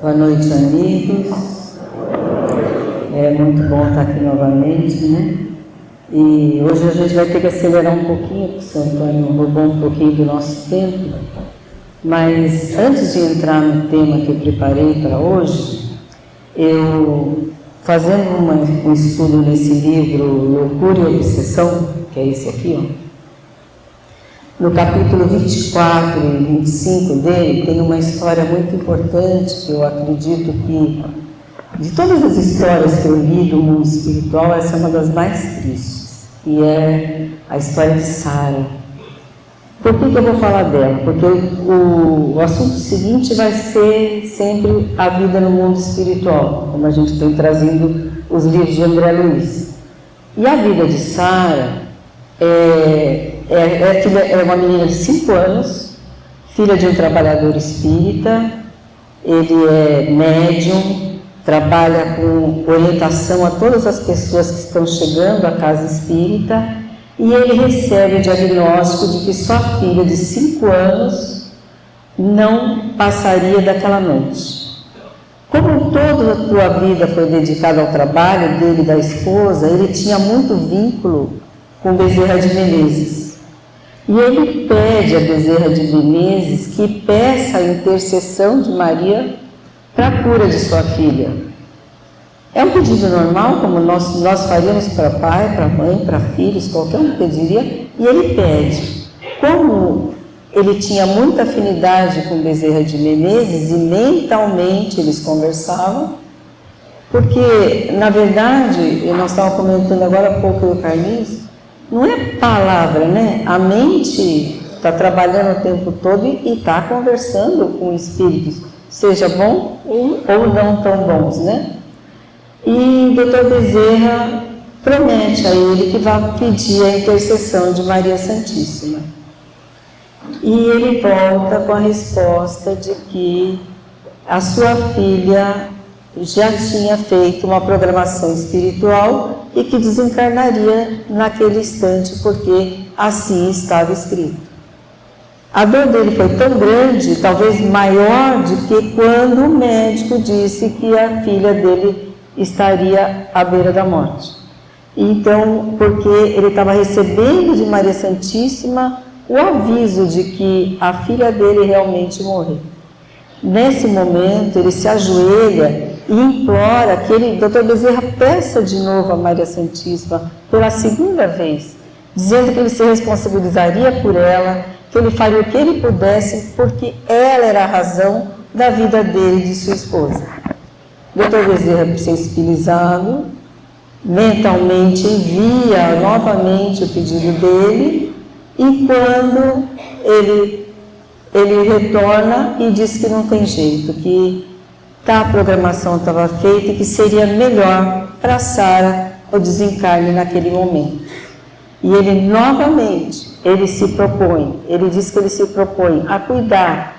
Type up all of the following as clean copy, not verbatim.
Boa noite, amigos. É muito bom estar aqui novamente, né? E hoje a gente vai ter que acelerar um pouquinho, porque o São Antônio roubou um pouquinho do nosso tempo. Mas antes de entrar no tema que eu preparei para hoje, eu, fazendo um estudo nesse livro Loucura e Obsessão, que é esse aqui, ó, no capítulo 24 e 25 dele, tem uma história muito importante, que eu acredito que, de todas as histórias que eu li do mundo espiritual, essa é uma das mais tristes, e é a história de Sara. Por que eu vou falar dela? Porque o assunto seguinte vai ser sempre a vida no mundo espiritual, como a gente tem trazido os livros de André Luiz. E a vida de Sara é uma menina de 5 anos, filha de um trabalhador espírita. Ele é médium, trabalha com orientação a todas as pessoas que estão chegando à casa espírita, e ele recebe o diagnóstico de que sua filha de 5 anos não passaria daquela noite. Como toda a sua vida foi dedicada ao trabalho dele e da esposa, ele tinha muito vínculo com Bezerra de Menezes. E ele pede a Bezerra de Menezes que peça a intercessão de Maria para a cura de sua filha. É um pedido normal, como nós faríamos para pai, para mãe, para filhos, qualquer um pediria, e ele pede. Como ele tinha muita afinidade com Bezerra de Menezes e mentalmente eles conversavam, porque, na verdade, nós estávamos comentando agora há pouco do Carlinhos, não é palavra, né? A mente está trabalhando o tempo todo e está conversando com espíritos, seja bom ou não tão bons, né? E o Dr. Bezerra promete a ele que vai pedir a intercessão de Maria Santíssima. E ele volta com a resposta de que a sua filha já tinha feito uma programação espiritual e que desencarnaria naquele instante, porque assim estava escrito. A dor dele foi tão grande, talvez maior, do que quando o médico disse que a filha dele estaria à beira da morte. Então, porque ele estava recebendo de Maria Santíssima o aviso de que a filha dele realmente morreu. Nesse momento, ele se ajoelha e implora que ele, Dr. Bezerra, peça de novo a Maria Santíssima pela segunda vez, dizendo que ele se responsabilizaria por ela, que ele faria o que ele pudesse, porque ela era a razão da vida dele e de sua esposa. Dr. Bezerra, sensibilizado, mentalmente envia novamente o pedido dele, e quando ele retorna e diz que não tem jeito, que a programação estava feita e que seria melhor para Sara o desencarne naquele momento. E ele novamente, ele diz que ele se propõe a cuidar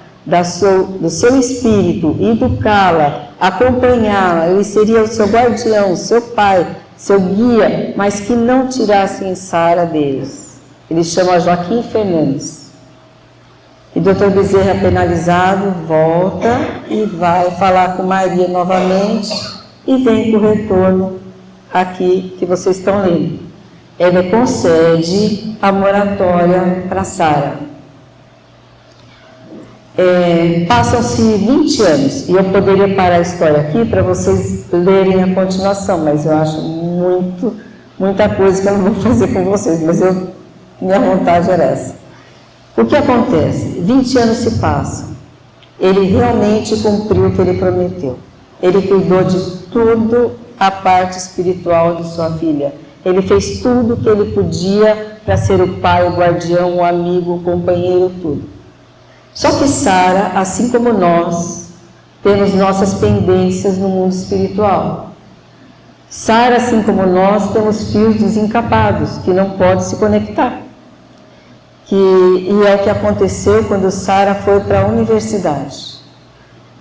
do seu espírito, educá-la, acompanhá-la, ele seria o seu guardião, seu pai, seu guia, mas que não tirassem Sara deles. Ele chama Joaquim Fernandes. E Dr. Bezerra, penalizado, volta e vai falar com Maria novamente e vem com o retorno aqui que vocês estão lendo. Ele concede a moratória para Sara. Passam-se 20 anos, e eu poderia parar a história aqui para vocês lerem a continuação, mas eu acho muita coisa que eu não vou fazer com vocês, mas minha vontade era essa. O que acontece? 20 anos se passam. Ele realmente cumpriu o que ele prometeu. Ele cuidou de tudo a parte espiritual de sua filha. Ele fez tudo o que ele podia para ser o pai, o guardião, o amigo, o companheiro, tudo. Só que Sara, assim como nós, temos nossas pendências no mundo espiritual. Sara, assim como nós, temos fios desencapados, que não podem se conectar. E é o que aconteceu quando Sara foi para a universidade.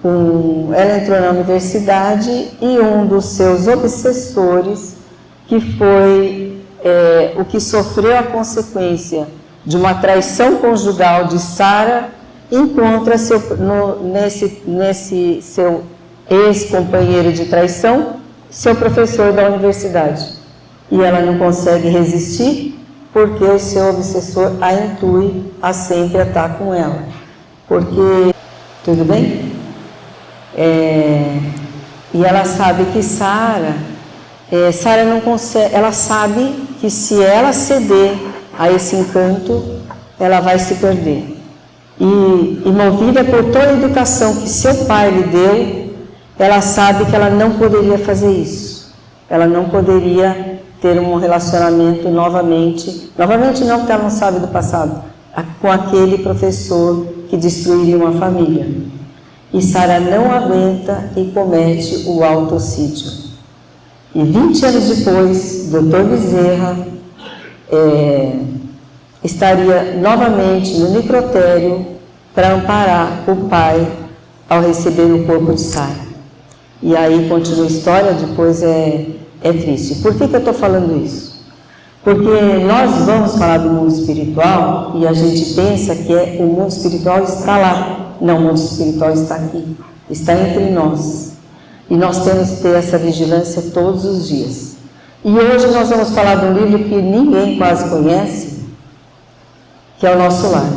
Ela entrou na universidade e um dos seus obsessores, que foi o que sofreu a consequência de uma traição conjugal de Sara, encontra nesse seu ex-companheiro de traição, seu professor da universidade. E ela não consegue resistir porque o seu obsessor a intui a sempre estar com ela. Porque, tudo bem? E ela sabe que Sara não consegue, ela sabe que se ela ceder a esse encanto, ela vai se perder. E movida por toda a educação que seu pai lhe deu, ela sabe que ela não poderia fazer isso. Ela não poderia ter um relacionamento novamente não, porque ela não sabe do passado, com aquele professor que destruiria uma família. E Sara não aguenta e comete o autocídio. E 20 anos depois, Dr. Bezerra estaria novamente no necrotério para amparar o pai ao receber o corpo de Sara. E aí continua a história, depois é triste. Por que eu estou falando isso? Porque nós vamos falar do mundo espiritual e a gente pensa que o mundo espiritual está lá. Não, o mundo espiritual está aqui, está entre nós. E nós temos que ter essa vigilância todos os dias. E hoje nós vamos falar de um livro que ninguém quase conhece, que é o Nosso Lar.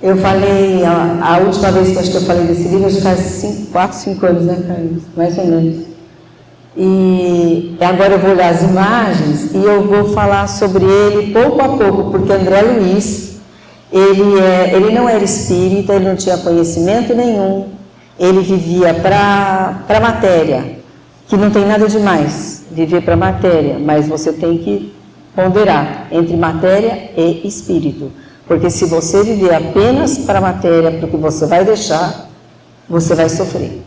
Eu falei, a última vez que acho que eu falei desse livro, já faz 4, 5 anos, né, Carlos? Mais ou menos. E agora eu vou olhar as imagens e eu vou falar sobre ele pouco a pouco, porque André Luiz, ele não era espírita, ele não tinha conhecimento nenhum, ele vivia para a matéria, que não tem nada demais, viver para a matéria, mas você tem que ponderar entre matéria e espírito, porque se você viver apenas para a matéria, porque você vai deixar, você vai sofrer.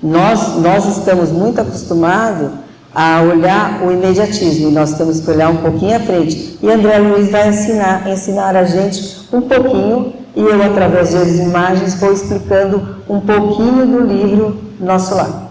Nós estamos muito acostumados a olhar o imediatismo, e nós temos que olhar um pouquinho à frente. E André Luiz vai ensinar a gente um pouquinho, e eu, através das imagens, vou explicando um pouquinho do livro Nosso Lar.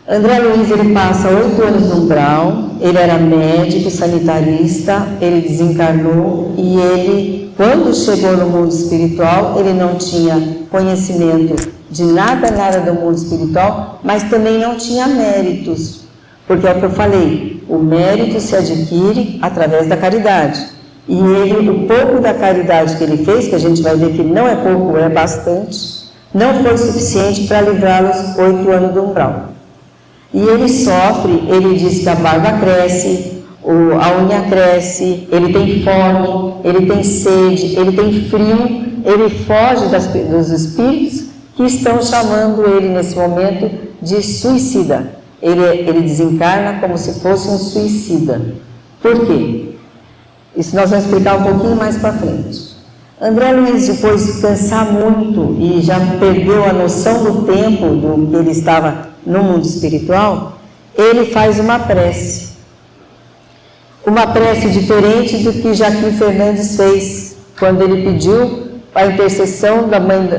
André Luiz, ele passa 8 anos no umbral, ele era médico, sanitarista, ele desencarnou e ele, quando chegou no mundo espiritual, ele não tinha conhecimento de nada do mundo espiritual, mas também não tinha méritos, porque é o que eu falei, o mérito se adquire através da caridade. E ele, o pouco da caridade que ele fez, que a gente vai ver que não é pouco, é bastante, não foi suficiente para livrá-los 8 anos do umbral. E ele sofre, ele diz que a barba cresce, a unha cresce, ele tem fome, ele tem sede, ele tem frio, ele foge dos espíritos que estão chamando ele nesse momento de suicida. Ele desencarna como se fosse um suicida. Por quê? Isso nós vamos explicar um pouquinho mais para frente. André Luiz, depois de cansar muito e já perdeu a noção do tempo do que ele estava no mundo espiritual, ele faz uma prece. Uma prece diferente do que Joaquim Fernandes fez, quando ele pediu a intercessão da mãe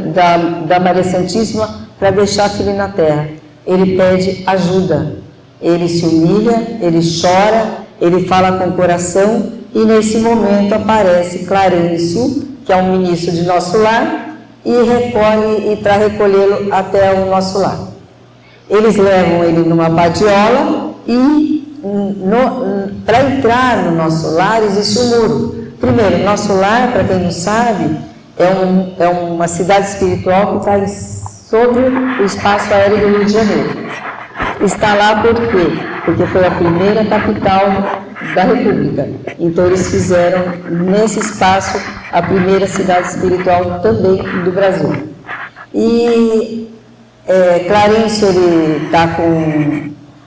da Maria Santíssima para deixar a filha na terra. Ele pede ajuda, ele se humilha, ele chora, ele fala com o coração, e nesse momento aparece Clarencio, que é um ministro de Nosso Lar, e para recolhê-lo até o Nosso Lar. Eles levam ele numa badiola e para entrar no Nosso Lar existe um muro. Primeiro, Nosso Lar, para quem não sabe, é uma cidade espiritual que está sobre o espaço aéreo do Rio de Janeiro. Está lá por quê? Porque foi a primeira capital da República. Então eles fizeram nesse espaço a primeira cidade espiritual também do Brasil. E Clarencio,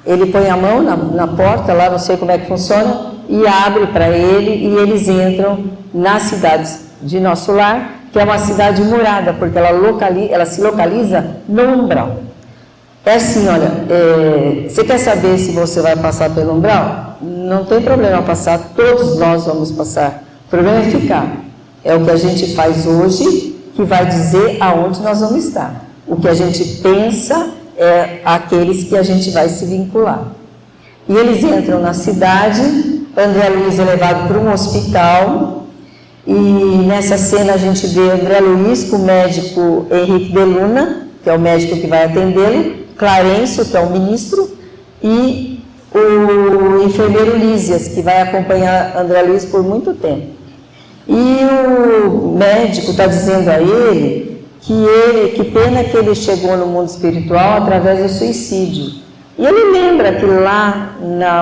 ele põe a mão na porta, lá não sei como é que funciona, e abre para ele, e eles entram na cidade de Nosso Lar, que é uma cidade murada, porque ela se localiza no umbral. É assim, olha, você quer saber se você vai passar pelo umbral? Não tem problema passar, todos nós vamos passar. O problema é ficar. É o que a gente faz hoje que vai dizer aonde nós vamos estar. O que a gente pensa é aqueles que a gente vai se vincular. E eles entram na cidade, André Luiz é levado para um hospital, E nessa cena a gente vê André Luiz com o médico Henrique de Luna, que é o médico que vai atendê-lo, Clarencio, que é o ministro, e o enfermeiro Lísias, que vai acompanhar André Luiz por muito tempo. E o médico está dizendo a ele que pena que ele chegou no mundo espiritual através do suicídio. E ele lembra que lá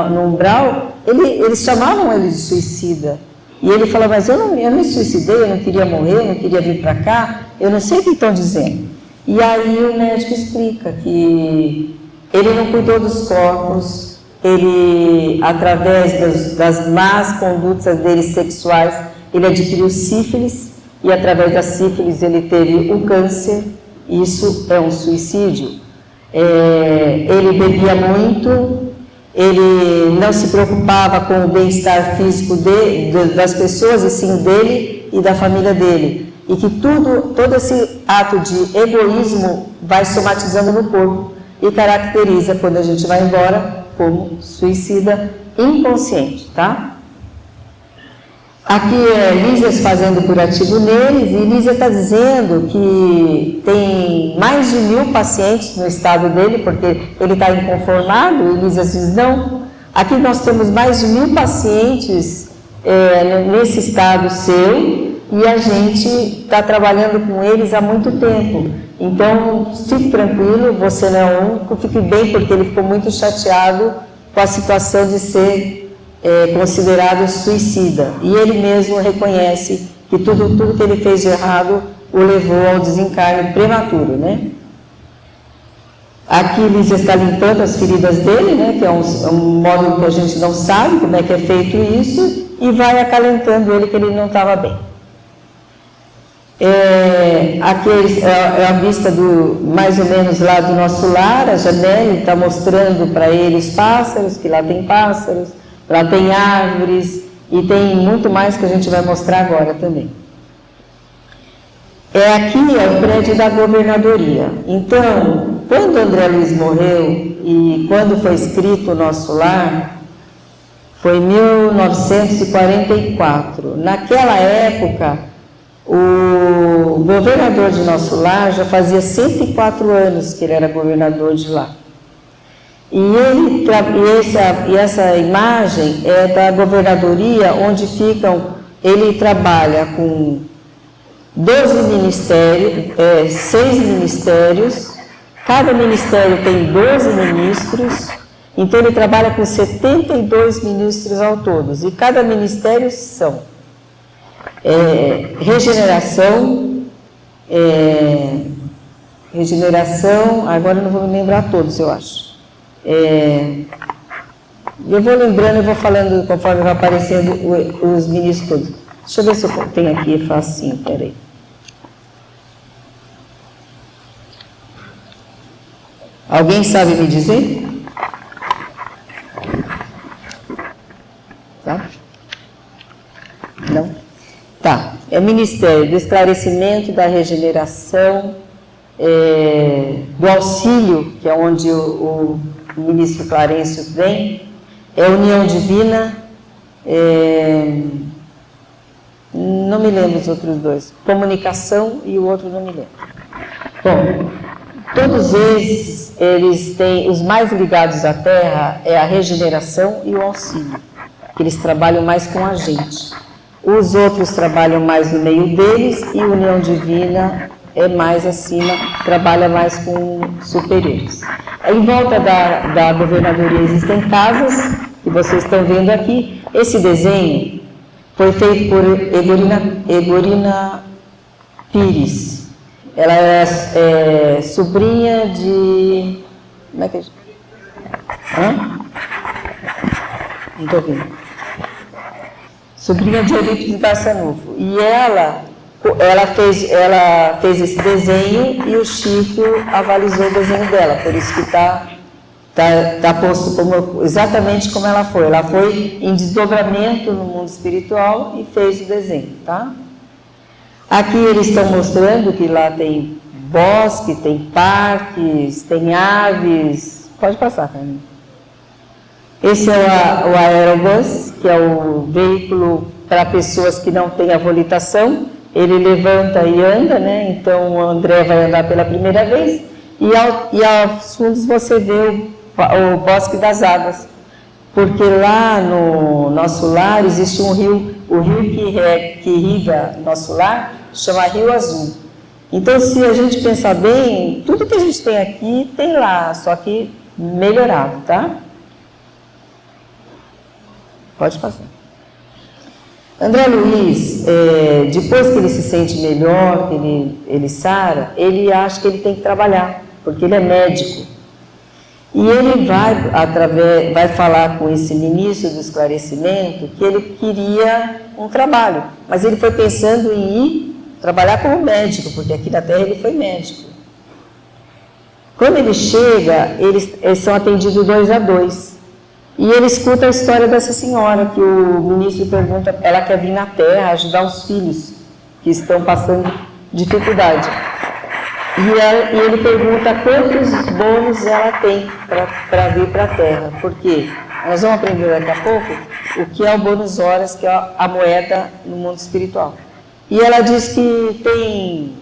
no umbral, eles chamavam ele de suicida. E ele fala, mas eu não me suicidei, eu não queria morrer, eu não queria vir para cá, eu não sei o que estão dizendo. E aí o médico explica que ele não cuidou dos corpos, ele, através das más condutas dele sexuais, ele adquiriu sífilis, e através da sífilis ele teve o câncer, isso é um suicídio. Ele bebia muito, ele não se preocupava com o bem-estar físico das pessoas, e sim dele e da família dele. E que todo esse ato de egoísmo vai somatizando no corpo e caracteriza quando a gente vai embora como suicida inconsciente, tá? Aqui é Lísias fazendo curativo neles, e Lísias está dizendo que tem mais de 1000 pacientes no estado dele, porque ele está inconformado, e Lísias diz, não, aqui nós temos mais de 1000 pacientes nesse estado seu, e a gente está trabalhando com eles há muito tempo. Então, fique tranquilo, você não é o único, fique bem, porque ele ficou muito chateado com a situação de ser considerado suicida, e ele mesmo reconhece que tudo que ele fez de errado o levou ao desencarne prematuro, né? Aqui Lísias está limpando as feridas dele, né? Que é um modo que a gente não sabe como é que é feito isso, e vai acalentando ele que ele não estava bem. Aqui é a vista mais ou menos lá do nosso lar, a janela está mostrando para ele os pássaros, que lá tem pássaros, lá tem árvores, e tem muito mais que a gente vai mostrar agora também. Aqui é o prédio da governadoria. Então, quando André Luiz morreu e quando foi escrito o nosso lar, foi em 1944. Naquela época, o governador de nosso lar já fazia 104 anos que ele era governador de lá. E essa imagem é da governadoria, onde ele trabalha com 12 ministérios, 6 ministérios, cada ministério tem 12 ministros, então ele trabalha com 72 ministros ao todo, e cada ministério são regeneração, agora eu não vou me lembrar todos, eu acho. Eu vou lembrando, eu vou falando conforme vai aparecendo os ministros todos. Deixa eu ver se eu tenho aqui facinho, peraí. Alguém sabe me dizer? Tá? Não? Tá. É o Ministério do Esclarecimento, da Regeneração, do Auxílio, que é onde o ministro Clarencio vem, União Divina, não me lembro os outros dois, Comunicação e o outro não me lembro. Bom, todos eles têm, os mais ligados à Terra é a regeneração e o auxílio, que eles trabalham mais com a gente. Os outros trabalham mais no meio deles, e a União Divina é mais acima, trabalha mais com superiores. Em volta da governadoria existem casas, que vocês estão vendo aqui. Esse desenho foi feito por Egorina Pires. Ela é sobrinha de... Como é que é? Não estou vendo. Sobrinha de Eurípides Barçanufo. E ela fez esse desenho, e o Chico avalizou o desenho dela, por isso que está posto exatamente como ela foi. Ela foi em desdobramento no mundo espiritual e fez o desenho, tá? Aqui eles estão mostrando que lá tem bosque, tem parques, tem aves. Pode passar, Carmen. Esse é o Aerobus, que é o veículo para pessoas que não têm a volitação, ele levanta e anda, né? Então o André vai andar pela primeira vez, e aos fundos você vê o Bosque das Águas, porque lá no nosso lar existe um rio, o rio que irriga nosso lar chama Rio Azul. Então, se a gente pensar bem, tudo que a gente tem aqui tem lá, só que melhorado, tá? Pode passar. André Luiz, depois que ele se sente melhor, que ele sara, ele acha que ele tem que trabalhar, porque ele é médico. E ele vai falar com esse ministro do esclarecimento que ele queria um trabalho, mas ele foi pensando em ir trabalhar como médico, porque aqui na Terra ele foi médico. Quando ele chega, eles são atendidos 2 a 2. E ele escuta a história dessa senhora, que o ministro pergunta, ela quer vir na Terra ajudar os filhos que estão passando dificuldade. E ele pergunta quantos bônus ela tem para vir para a Terra. Por quê? Nós vamos aprender daqui a pouco o que é o bônus horas, que é a moeda no mundo espiritual. E ela diz que tem,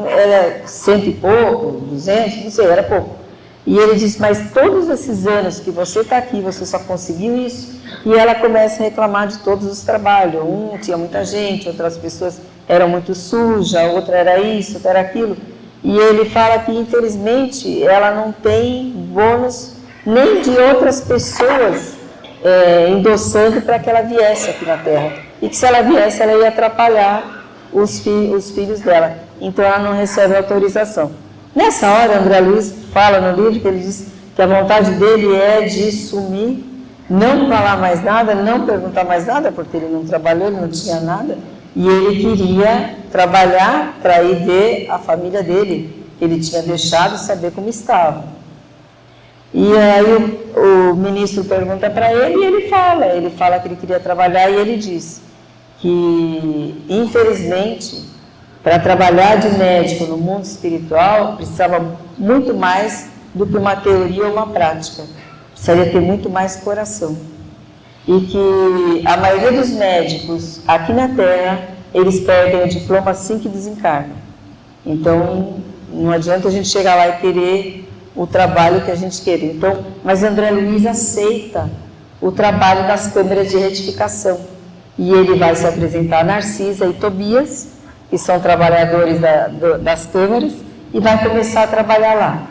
era 100 e pouco, 200, não sei, era pouco. E ele diz, mas todos esses anos que você está aqui, você só conseguiu isso? E ela começa a reclamar de todos os trabalhos. Tinha muita gente, outras pessoas eram muito sujas, outra era isso, outra era aquilo. E ele fala que, infelizmente, ela não tem bônus nem de outras pessoas endossando para que ela viesse aqui na Terra. E que se ela viesse, ela ia atrapalhar os filhos dela. Então, ela não recebe autorização. Nessa hora, André Luiz fala no livro que ele diz que a vontade dele é de sumir, não falar mais nada, não perguntar mais nada, porque ele não trabalhou, ele não tinha nada, e ele queria trabalhar para ir ver a família dele, que ele tinha deixado, saber como estava. E aí o ministro pergunta para ele e ele fala que ele queria trabalhar, e ele diz que, infelizmente, para trabalhar de médico no mundo espiritual, precisava muito mais do que uma teoria ou uma prática. Precisaria ter muito mais coração. E que a maioria dos médicos aqui na Terra, eles perdem o diploma assim que desencarnam. Então, não adianta a gente chegar lá e querer o trabalho que a gente quer. Então, mas André Luiz aceita o trabalho das câmeras de retificação. E ele vai se apresentar a Narcisa e Tobias, que são trabalhadores das câmaras, e vai começar a trabalhar lá.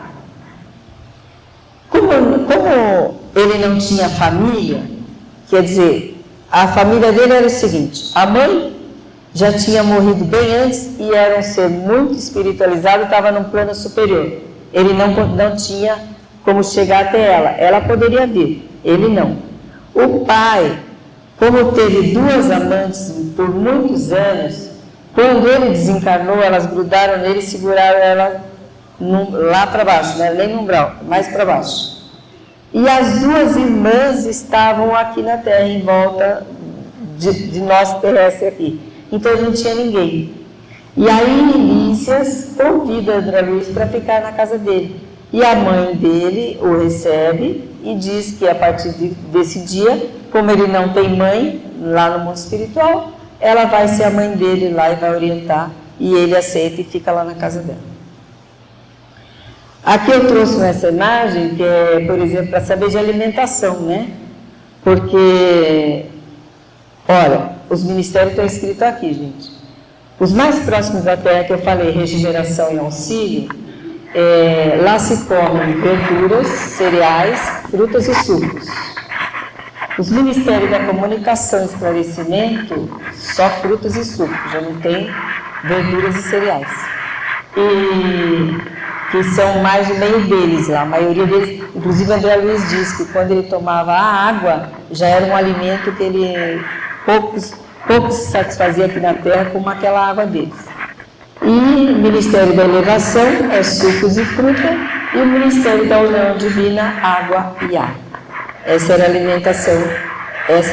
Como ele não tinha família, quer dizer, a família dele era o seguinte, a mãe já tinha morrido bem antes e era um ser muito espiritualizado, estava num plano superior. Ele não tinha como chegar até ela poderia vir, ele não. O pai, como teve 2 amantes por muitos anos, quando ele desencarnou, elas grudaram nele e seguraram ela lá para baixo, né? Nem no umbral, mais para baixo. E as 2 irmãs estavam aqui na Terra, em volta de nós terrestres aqui. Então não tinha ninguém. E aí Milícias convida André Luiz para ficar na casa dele. E a mãe dele o recebe e diz que a partir desse dia, como ele não tem mãe lá no mundo espiritual, ela vai ser a mãe dele lá e vai orientar, e ele aceita e fica lá na casa dela. Aqui eu trouxe essa imagem, que é, por exemplo, para saber de alimentação, né? Porque, olha, os ministérios estão escritos aqui, gente. Os mais próximos da Terra, que eu falei, regeneração e auxílio, lá se comem verduras, cereais, frutas e sucos. Os Ministérios da Comunicação e Esclarecimento, só frutas e sucos, já não tem verduras e cereais. E que são mais o meio deles lá, a maioria deles, inclusive André Luiz diz que quando ele tomava a água, já era um alimento que ele pouco se satisfazia aqui na Terra como aquela água deles. E o Ministério da Elevação é sucos e fruta, e o Ministério da União Divina, água e ar. Essa é a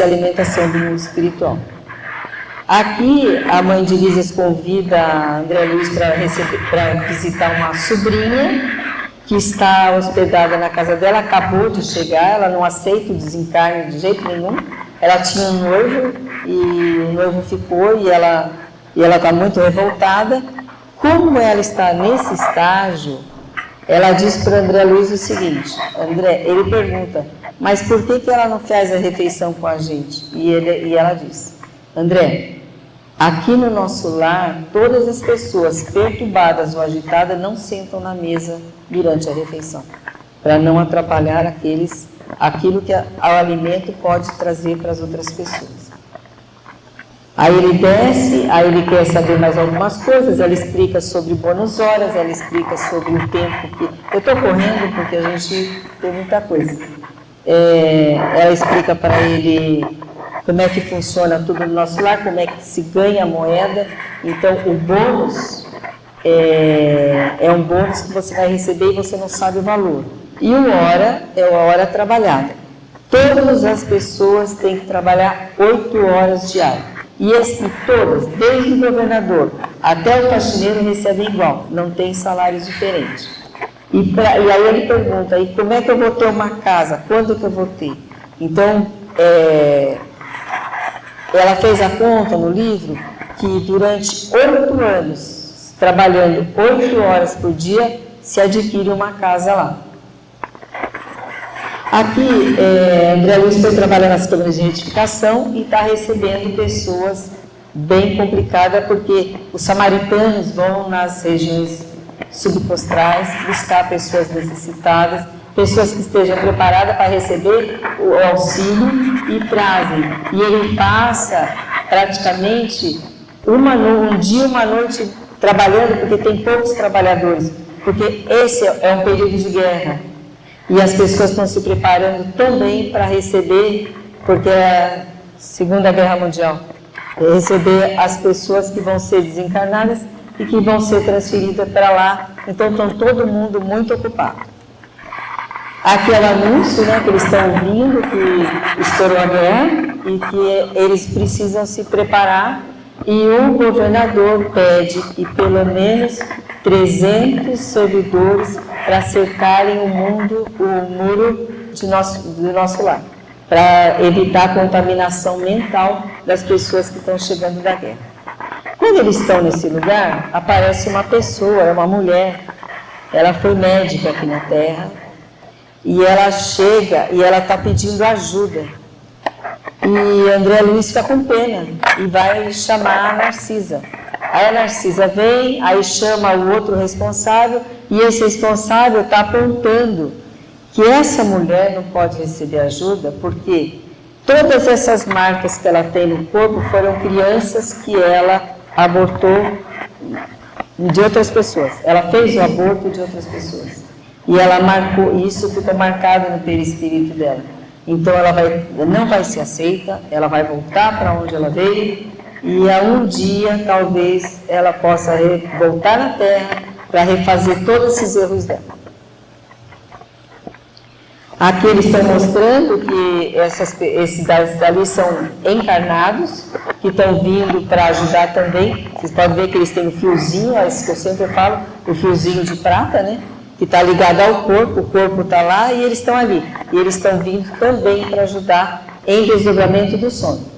alimentação do mundo espiritual. Aqui, a mãe de Lísias convida a André Luiz para visitar uma sobrinha que está hospedada na casa dela, acabou de chegar, ela não aceita o desencarne de jeito nenhum, ela tinha um noivo e o noivo ficou e ela está muito revoltada. Como ela está nesse estágio, ela diz para o André Luiz o seguinte, ele pergunta, mas por que ela não faz a refeição com a gente? E ela diz, André, aqui no nosso lar, todas as pessoas perturbadas ou agitadas não sentam na mesa durante a refeição, para não atrapalhar aquilo que o alimento pode trazer para as outras pessoas. Aí ele desce, aí ele quer saber mais algumas coisas, ela explica sobre bônus horas, ela explica sobre o tempo que... Eu estou correndo porque a gente tem muita coisa. Ela explica para ele como é que funciona tudo no nosso lar, como é que se ganha a moeda. Então, o bônus é um bônus que você vai receber e você não sabe o valor. E o hora é a hora trabalhada. Todas as pessoas têm que trabalhar 8 horas diárias. E todas, desde o governador até o faxineiro, recebem igual, não tem salários diferentes. E aí ele pergunta, e como é que eu vou ter uma casa? Quando que eu vou ter? Então, ela fez a conta no livro que durante 8 anos, trabalhando 8 horas por dia, se adquire uma casa lá. Aqui, André Luiz foi trabalhar nas câmaras de retificação e está recebendo pessoas bem complicadas, porque os samaritanos vão nas regiões subcostrais buscar pessoas necessitadas, pessoas que estejam preparadas para receber o auxílio e trazem. E ele passa praticamente um dia, uma noite trabalhando, porque tem poucos trabalhadores, porque esse é um período de guerra. E as pessoas estão se preparando também para receber, porque é a Segunda Guerra Mundial, receber as pessoas que vão ser desencarnadas e que vão ser transferidas para lá. Então, estão todo mundo muito ocupado. Aqui é o anúncio, né, que eles estão ouvindo, que estourou a guerra e que eles precisam se preparar. E o governador pede que pelo menos 300 servidores para cercarem o muro do nosso lar, para evitar a contaminação mental das pessoas que estão chegando da guerra. Quando eles estão nesse lugar, aparece uma pessoa, é uma mulher, ela foi médica aqui na Terra, e ela chega e ela está pedindo ajuda. E André Luiz fica com pena e vai chamar a Narcisa. Aí a Narcisa vem, aí chama o outro responsável, e esse responsável está apontando que essa mulher não pode receber ajuda porque todas essas marcas que ela tem no corpo foram crianças que ela abortou de outras pessoas. Ela fez o aborto de outras pessoas. E ela marcou, isso ficou marcado no perispírito dela. Então ela não vai ser aceita, ela vai voltar para onde ela veio, e um dia talvez ela possa voltar na Terra para refazer todos esses erros dela. Aqui eles estão mostrando que esses ali são encarnados, que estão vindo para ajudar também. Vocês podem ver que eles têm um fiozinho, esse que eu sempre falo, o fiozinho de prata, né? Que está ligado ao corpo, o corpo está lá e eles estão ali. E eles estão vindo também para ajudar em desdobramento do sono.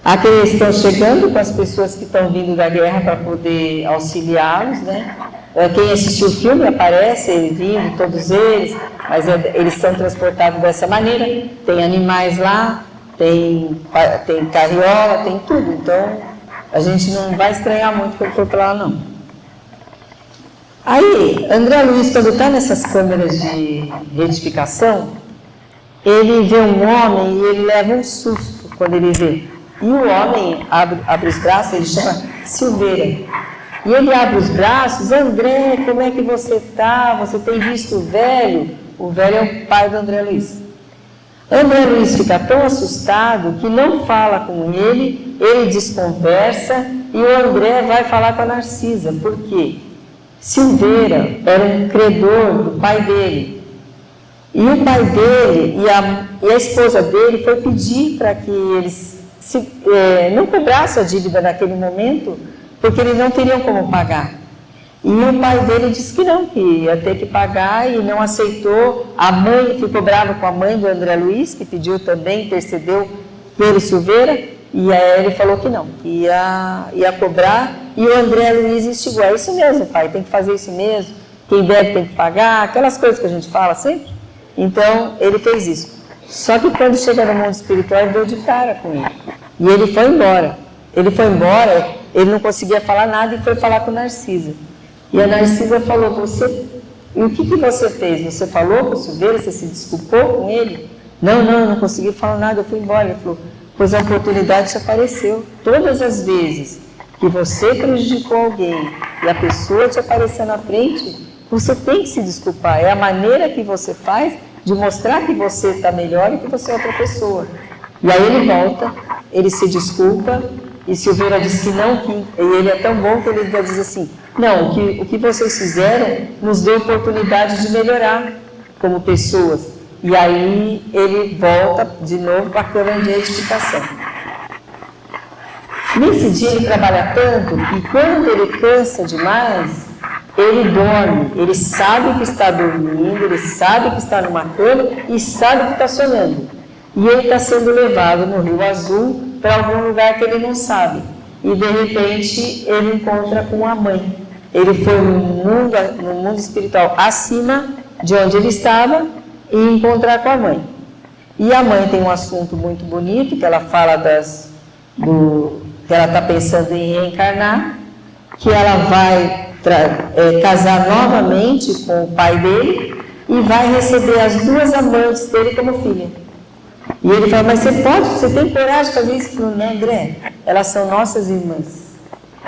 Aqui eles estão chegando com as pessoas que estão vindo da guerra para poder auxiliá-los, né? Quem assistiu o filme aparece, ele vindo, todos eles, mas eles são transportados dessa maneira. Tem animais lá, tem carriola, tem tudo. Então, a gente não vai estranhar muito quando for para lá, não. Aí, André Luiz, quando está nessas câmeras de retificação, ele vê um homem e ele leva um susto quando ele vê. E o homem abre os braços, ele chama Silveira. E ele abre os braços, André, como é que você está? Você tem visto o velho? O velho é o pai do André Luiz. André Luiz fica tão assustado que não fala com ele desconversa e o André vai falar com a Narcisa. Por quê? Silveira era um credor do pai dele. E o pai dele e a esposa dele foi pedir para que eles não cobrassem a dívida naquele momento, porque eles não teriam como pagar. E o pai dele disse que não, que ia ter que pagar e não aceitou. A mãe ficou brava com a mãe do André Luiz, que pediu também, intercedeu pelo Silveira, e aí ele falou que não, que ia cobrar, e o André Luiz instigou, é isso mesmo, pai, tem que fazer isso mesmo, quem deve tem que pagar, aquelas coisas que a gente fala sempre. Então, ele fez isso. Só que quando chega no mundo espiritual, ele deu de cara com ele. E ele foi embora. Ele não conseguia falar nada e foi falar com Narcisa. E a Narcisa falou, e o que você fez? Você falou com o Silveira, você se desculpou com ele? Não, eu não consegui falar nada, eu fui embora. Ele falou, pois a oportunidade te apareceu. Todas as vezes que você prejudicou alguém e a pessoa te aparecer na frente, você tem que se desculpar. É a maneira que você faz de mostrar que você está melhor e que você é outra pessoa. E aí ele volta, ele se desculpa, e Silveira diz que não, e ele é tão bom que ele diz assim, não, o que vocês fizeram nos deu oportunidade de melhorar como pessoas. E aí ele volta de novo para a câmara de edificação. Nesse dia ele trabalha tanto que quando ele cansa demais, ele dorme, ele sabe que está dormindo, ele sabe que está numa cama e sabe que está sonhando. E ele está sendo levado no Rio Azul para algum lugar que ele não sabe. E de repente ele encontra com a mãe. Ele foi no mundo espiritual acima de onde ele estava e encontrar com a mãe. E a mãe tem um assunto muito bonito, que ela fala que ela está pensando em reencarnar, que ela vai casar novamente com o pai dele e vai receber as duas amantes dele como filha. E ele fala, mas você tem coragem de fazer isso? Falou, não, André, elas são nossas irmãs.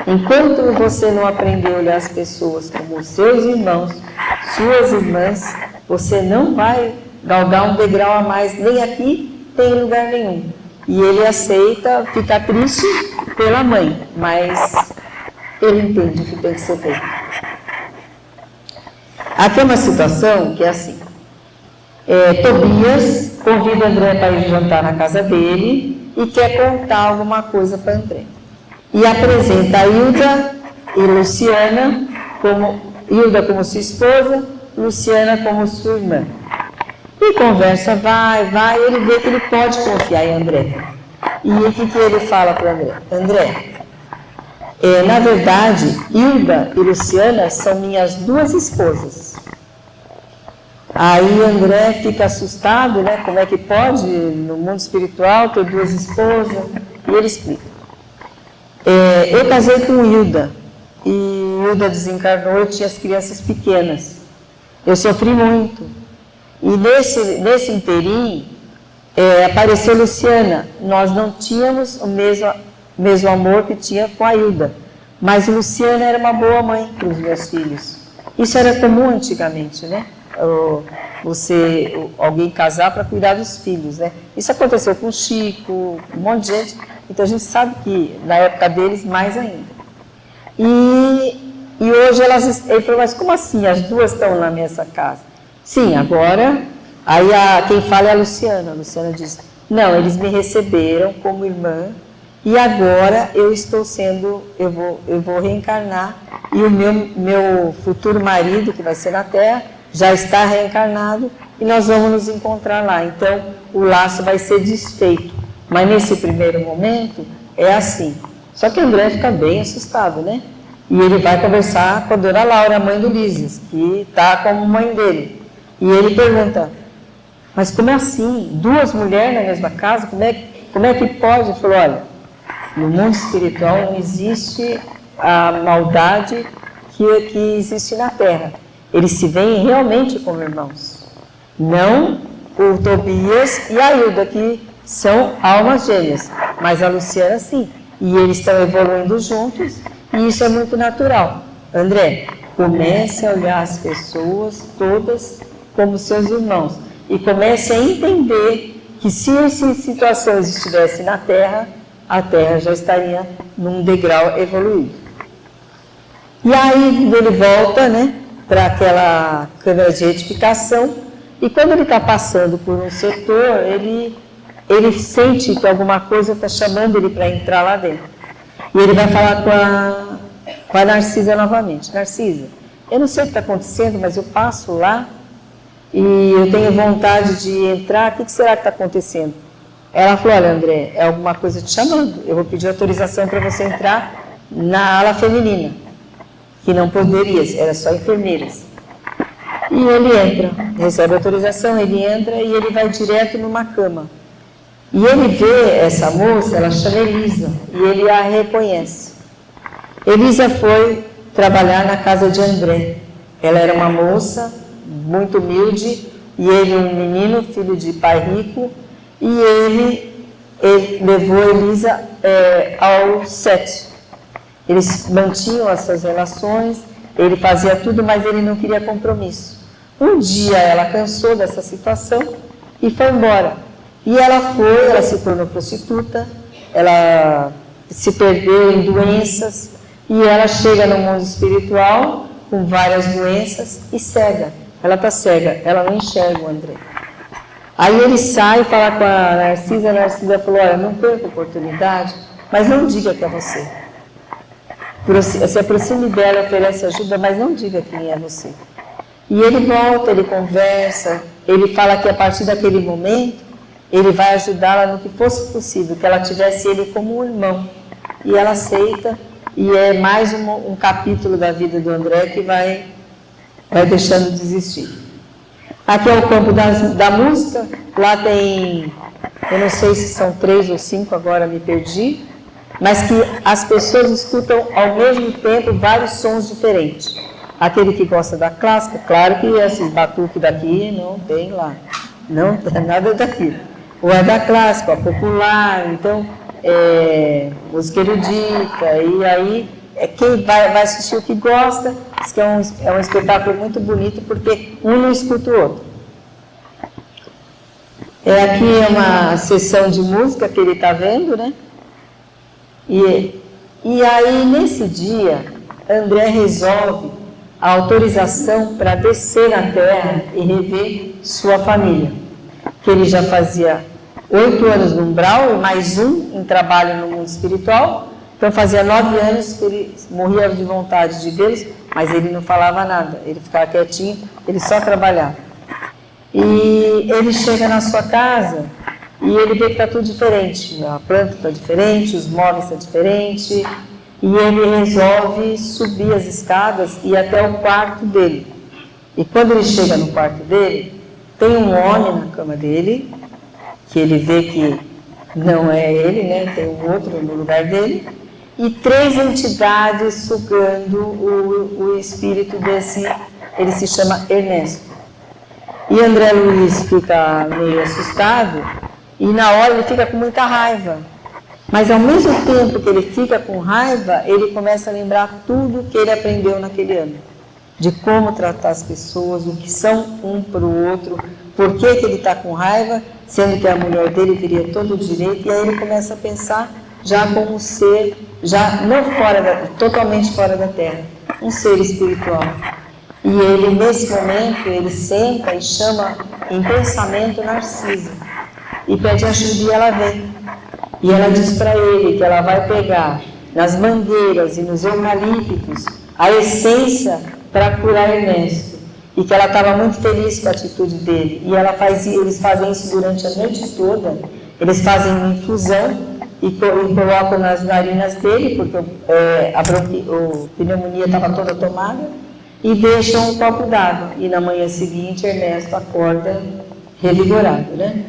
Enquanto você não aprender a olhar as pessoas como seus irmãos, suas irmãs, você não vai galgar um degrau a mais, nem aqui, nem em lugar nenhum. E ele aceita ficar triste pela mãe, mas ele entende o que tem que ser feito. Aqui é uma situação que é assim. Tobias convida André para ir jantar na casa dele e quer contar alguma coisa para André. E apresenta a Hilda e Luciana, Hilda como sua esposa, Luciana como sua irmã. E conversa vai, ele vê que ele pode confiar em André. E o que ele fala para André? André, na verdade, Hilda e Luciana são minhas duas esposas. Aí André fica assustado, né? Como é que pode, no mundo espiritual, ter duas esposas? E ele explica. Eu casei com Hilda, e Hilda desencarnou, eu tinha as crianças pequenas. Eu sofri muito. E nesse inteirinho, apareceu Luciana. Nós não tínhamos o mesmo amor que tinha com a Hilda, mas Luciana era uma boa mãe para os meus filhos. Isso era comum antigamente, né? Alguém casar para cuidar dos filhos, né? Isso aconteceu com o Chico, um monte de gente. Então a gente sabe que na época deles mais ainda. E hoje ele falou, mas como assim? As duas estão na mesma casa? Sim, agora, aí quem fala é a Luciana. A Luciana diz, não, eles me receberam como irmã e agora eu vou reencarnar e o meu futuro marido, que vai ser na Terra, já está reencarnado e nós vamos nos encontrar lá. Então, o laço vai ser desfeito. Mas nesse primeiro momento, é assim. Só que André fica bem assustado, né? E ele vai conversar com a dona Laura, a mãe do Lísias, que está como mãe dele. E ele pergunta, mas como é assim? Duas mulheres na mesma casa? Como é que pode? Ele falou, olha, no mundo espiritual não existe a maldade que existe na Terra. Eles se veem realmente como irmãos. Não o Tobias e a Hilda, que são almas gêmeas. Mas a Luciana, sim. E eles estão evoluindo juntos. E isso é muito natural. André, comece a olhar as pessoas todas como seus irmãos. E comece a entender que se essas situações estivessem na Terra, a Terra já estaria num degrau evoluído. E aí ele volta, né, para aquela câmara de edificação, e quando ele está passando por um setor, ele sente que alguma coisa está chamando ele para entrar lá dentro. E ele vai falar com a Narcisa novamente. Narcisa, eu não sei o que está acontecendo, mas eu passo lá e eu tenho vontade de entrar, o que será que está acontecendo? Ela falou, olha André, é alguma coisa te chamando, eu vou pedir autorização para você entrar na ala feminina, que não poderia, era só enfermeiras. E ele entra, recebe autorização, ele entra e ele vai direto numa cama. E ele vê essa moça, ela chama Elisa, e ele a reconhece. Elisa foi trabalhar na casa de André. Ela era uma moça muito humilde, e ele um menino, filho de pai rico, e ele levou Elisa ao sexo. Eles mantinham as suas relações, ele fazia tudo, mas ele não queria compromisso. Um dia ela cansou dessa situação e foi embora. E ela se tornou prostituta, ela se perdeu em doenças, e ela chega no mundo espiritual com várias doenças e cega. Ela está cega, ela não enxerga o André. Aí ele sai e fala com a Narcisa falou, olha, não perca a oportunidade, mas não diga que é você. Se aproxime dela, oferece ajuda, mas não diga quem é você. E ele volta, ele conversa, ele fala que a partir daquele momento, ele vai ajudá-la no que fosse possível, que ela tivesse ele como um irmão. E ela aceita, e é mais um capítulo da vida do André que vai deixando de existir. Aqui é o campo da música, lá tem, eu não sei se são 3 ou 5, agora me perdi, mas que as pessoas escutam ao mesmo tempo vários sons diferentes. Aquele que gosta da clássica, claro que esses batuques daqui não tem lá, não tem nada daquilo. Ou é da clássica, a popular, então, música erudita, e aí quem vai assistir o que gosta, diz que é um espetáculo muito bonito, porque um não escuta o outro. Aqui é uma sessão de música que ele está vendo, né? E aí, nesse dia, André resolve a autorização para descer na Terra e rever sua família. Que ele já fazia 8 anos no umbral e mais um em trabalho no mundo espiritual. Então fazia 9 anos que ele morria de vontade de vê-los, mas ele não falava nada, ele ficava quietinho, ele só trabalhava. E ele chega na sua casa e ele vê que está tudo diferente, a planta está diferente, os móveis estão diferentes, e ele resolve subir as escadas e ir até o quarto dele. E quando ele chega no quarto dele, tem um homem na cama dele, que ele vê que não é ele, né? Tem um outro no lugar dele, e 3 entidades sugando o espírito desse, ele se chama Ernesto. E André Luiz fica meio assustado, e na hora ele fica com muita raiva. Mas ao mesmo tempo que ele fica com raiva, ele começa a lembrar tudo que ele aprendeu naquele ano. De como tratar as pessoas, o que são um para o outro, por que ele está com raiva, sendo que a mulher dele teria todo o direito, e aí ele começa a pensar já como um ser, já não totalmente fora da Terra, um ser espiritual. E ele, nesse momento, ele senta e chama em pensamento Narcisa, e pede ajuda e ela vem. E ela diz para ele que ela vai pegar nas mangueiras e nos eucaliptos a essência para curar Ernesto. E que ela estava muito feliz com a atitude dele. E eles fazem isso durante a noite toda. Eles fazem uma infusão e colocam nas narinas dele, porque a pneumonia estava toda tomada, e deixam um copo d'água. E na manhã seguinte, Ernesto acorda revigorado, né?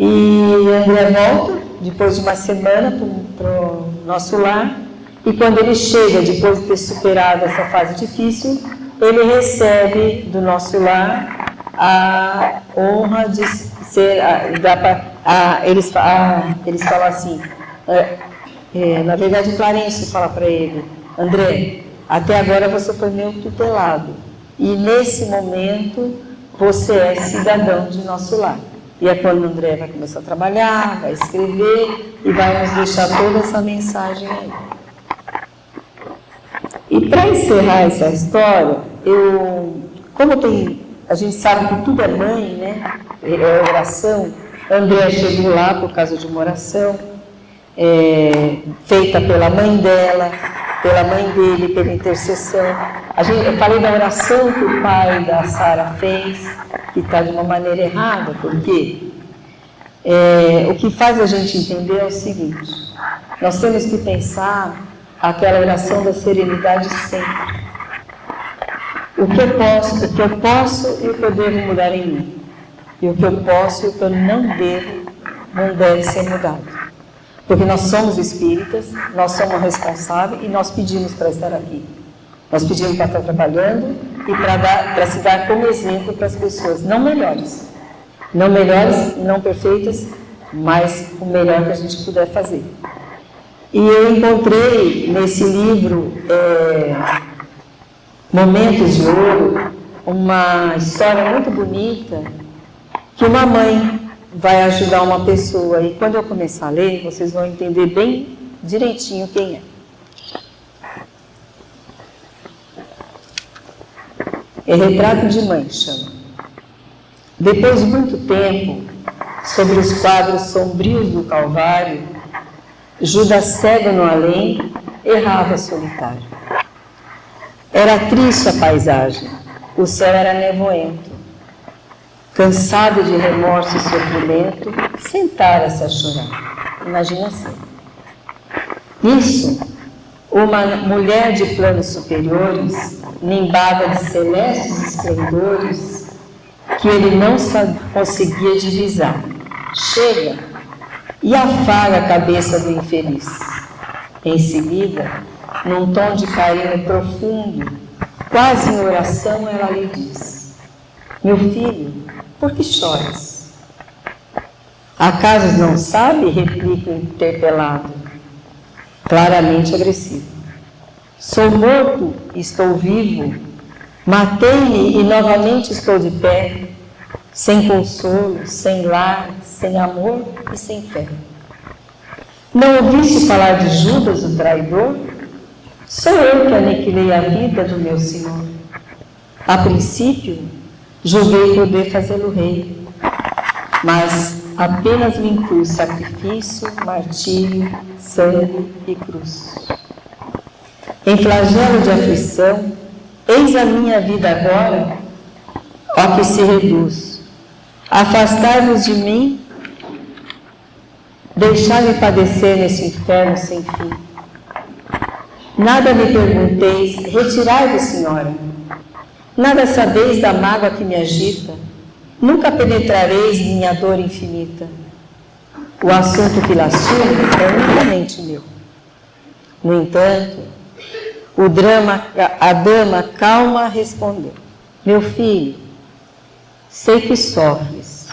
E André volta, depois de uma semana, para o nosso lar. E quando ele chega, depois de ter superado essa fase difícil, ele recebe do nosso lar a honra de ser... eles falam assim, na verdade, Clarencio fala para ele, André, até agora você foi meu tutelado, e nesse momento você é cidadão de nosso lar. E é quando o André vai começar a trabalhar, vai escrever e vai nos deixar toda essa mensagem aí. E para encerrar essa história, a gente sabe que tudo é mãe, né? É oração. André chegou lá por causa de uma oração feita pela mãe dela. pela mãe dele, pela intercessão. Eu falei da oração que o pai da Sara fez, que está de uma maneira errada, porque o que faz a gente entender é o seguinte: nós temos que pensar aquela oração da serenidade sempre. O que eu posso e o que eu devo mudar em mim. E o que eu posso e o que eu não deve ser mudado. Porque nós somos espíritas, nós somos responsáveis e nós pedimos para estar aqui. Nós pedimos para estar trabalhando e para se dar como exemplo para as pessoas, não melhores. Não melhores, não perfeitas, mas o melhor que a gente puder fazer. E eu encontrei nesse livro Momentos de Ouro, uma história muito bonita, que uma mãe vai ajudar uma pessoa, e quando eu começar a ler, vocês vão entender bem direitinho quem é. É Retrato de Mãe, chama. Depois de muito tempo, sobre os quadros sombrios do Calvário, Judas cego no além, errava solitário. Era triste a paisagem, o céu era nevoento. Cansado de remorso e sofrimento, sentara-se a chorar. Imagina assim. Nisso, uma mulher de planos superiores, nimbada de celestes esplendores, que ele não conseguia divisar, chega e afaga a cabeça do infeliz. Em seguida, num tom de carinho profundo, quase em oração, ela lhe diz: meu filho, por que choras? Acaso não sabe? Replica o interpelado, claramente agressivo. Sou morto e estou vivo, matei-me e novamente estou de pé, sem consolo, sem lar, sem amor e sem fé. Não ouviste falar de Judas, o traidor? Sou eu que aniquilei a vida do meu Senhor. A princípio, julguei poder fazê-lo rei, mas apenas me impus sacrifício, martírio, sangue e cruz. Em flagelo de aflição, eis a minha vida agora, ó que se reduz. Afastai-vos de mim, deixai-me padecer nesse inferno sem fim. Nada me pergunteis, retirai-vos, Senhora. Nada sabeis da mágoa que me agita, nunca penetrareis minha dor infinita. O assunto que lastima é unicamente meu. No entanto, a dama calma respondeu: meu filho, sei que sofres,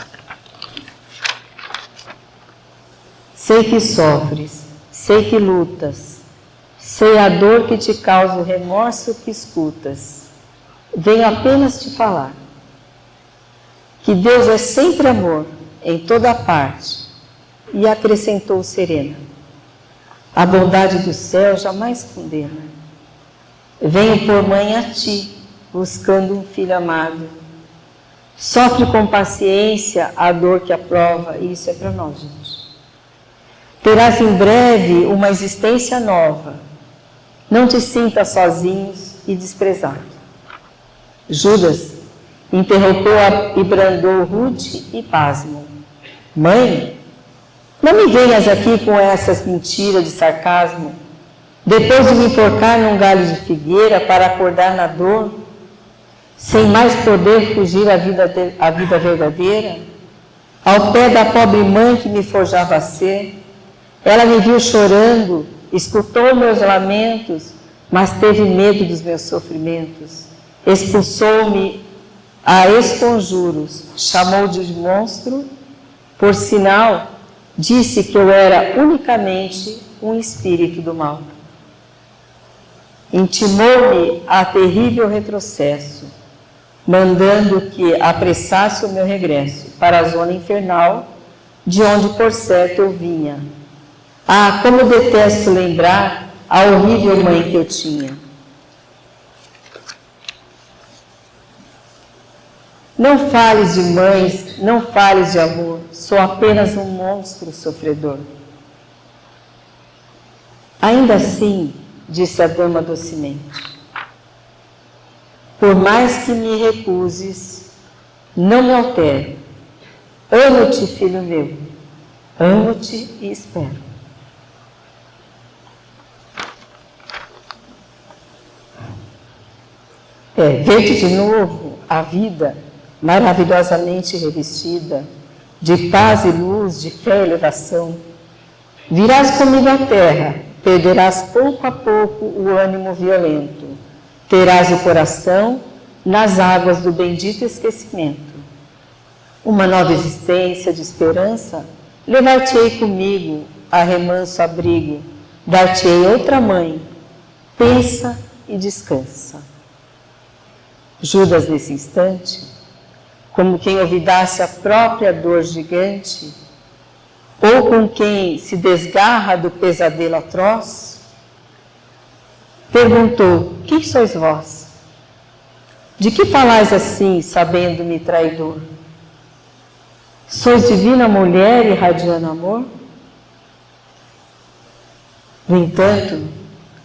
sei que lutas, sei a dor que te causa o remorso que escutas. Venho apenas te falar que Deus é sempre amor em toda parte. E acrescentou serena: a bondade do céu jamais condena. Venho por mãe a ti, buscando um filho amado. Sofre com paciência a dor que aprova, e isso é para nós, gente. Terás em breve uma existência nova. Não te sintas sozinho e desprezado. Judas interrompeu e brandou rude e pasmo: mãe, não me venhas aqui com essas mentiras de sarcasmo. Depois de me enforcar num galho de figueira para acordar na dor, sem mais poder fugir à vida verdadeira, ao pé da pobre mãe que me forjava ser, ela me viu chorando, escutou meus lamentos, mas teve medo dos meus sofrimentos. Expulsou-me a esconjuros, chamou de monstro, por sinal, disse que eu era unicamente um espírito do mal. Intimou-me a terrível retrocesso, mandando que apressasse o meu regresso para a zona infernal, de onde, por certo, eu vinha. Ah, como eu detesto lembrar a horrível mãe que eu tinha. Não fales de mães, não fales de amor, sou apenas um monstro sofredor. Ainda assim, disse a dama docemente. Por mais que me recuses, não me altero. Amo-te, filho meu. Amo-te e espero. Ver-te de novo a vida maravilhosamente revestida de paz e luz, de fé e elevação. Virás comigo à terra, perderás pouco a pouco o ânimo violento, terás o coração nas águas do bendito esquecimento. Uma nova existência de esperança, levar-te-ei comigo a remanso abrigo, dar-te-ei outra mãe, pensa e descansa. Judas, nesse instante, como quem olvidasse a própria dor gigante, ou com quem se desgarra do pesadelo atroz, perguntou: quem sois vós? De que falais assim, sabendo-me traidor? Sois divina mulher irradiando amor? No entanto,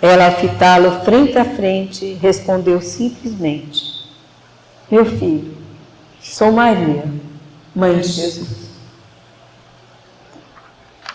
ela, a fitá-lo frente a frente, respondeu simplesmente: meu filho, sou Maria, mãe de Jesus.